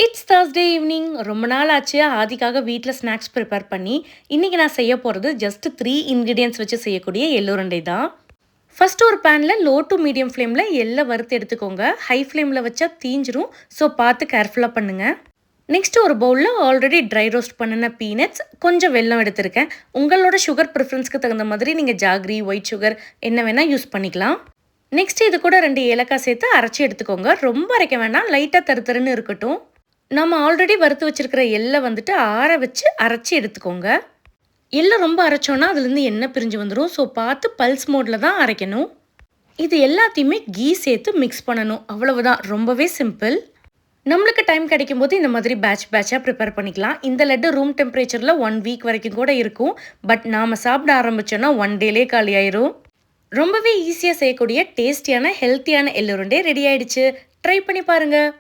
It's Thursday evening. ரொம்ப நாள் ஆச்சு ஆதிக்காக வீட்ல ஸ்நாக்ஸ் ப்ரிப்பேர் பண்ணி, இன்னைக்கு நான் செய்ய போறது ஜஸ்ட் 3 இன்கிரீடியன்ட்ஸ் வச்சு செய்யக்கூடிய எள்ளு உருண்டை தான். ஃபர்ஸ்ட் ஒரு பேன்ல லோ டு மீடியம் ஃப்ளேம்ல எள்ள வறுத்து எடுத்துக்கோங்க. ஹை ஃப்ளேம்ல வச்சா தீஞ்சிரும். ஸோ பார்த்து கேர்ஃபுல்லா பண்ணுங்க. நெக்ஸ்ட் ஒரு பவுல்ல ஆல்ரெடி ட்ரை ரோஸ்ட் பண்ணின பீனட்ஸ், கொஞ்சம் வெல்லம் எடுத்திருக்கேன். உங்களோட சுகர் ப்ரிஃபரன்ஸ்க்கு தகுந்த மாதிரி நீங்க ஜாகரி, ஒயிட் சுகர் என்ன வேணா யூஸ் பண்ணிக்கலாம். நெக்ஸ்ட் இது கூட 2 ஏலக்காய் சேர்த்து அரைச்சி எடுத்துக்கோங்க. ரொம்ப அரைக்க வேண்டாம், லைட்டா தருன்னு இருக்கட்டும். நம்ம ஆல்ரெடி வறுத்து வச்சிருக்கிற எள்ள வந்துட்டு ஆற வச்சு அரைச்சி எடுத்துக்கோங்க. எள்ள ரொம்ப அரைச்சோன்னா அதுலேருந்து எண்ணெய் பிரிஞ்சு வந்துடும். ஸோ பார்த்து பல்ஸ் மோடில் தான் அரைக்கணும். இது எல்லாத்தையுமே கீ சேர்த்து மிக்ஸ் பண்ணணும். அவ்வளவுதான், ரொம்பவே சிம்பிள். நம்மளுக்கு டைம் கிடைக்கும் போது இந்த மாதிரி பேட்சாக ப்ரிப்பேர் பண்ணிக்கலாம். இந்த லட்டு ரூம் டெம்பரேச்சரில் 1 வீக் வரைக்கும் கூட இருக்கும். பட் நாம் சாப்பிட ஆரம்பித்தோன்னா 1 டேலே காலி ஆயிரும். ரொம்பவே ஈஸியாக செய்யக்கூடிய டேஸ்டியான ஹெல்த்தியான எள்ளுருண்டை ரெடி ஆயிடுச்சு. ட்ரை பண்ணி பாருங்கள்.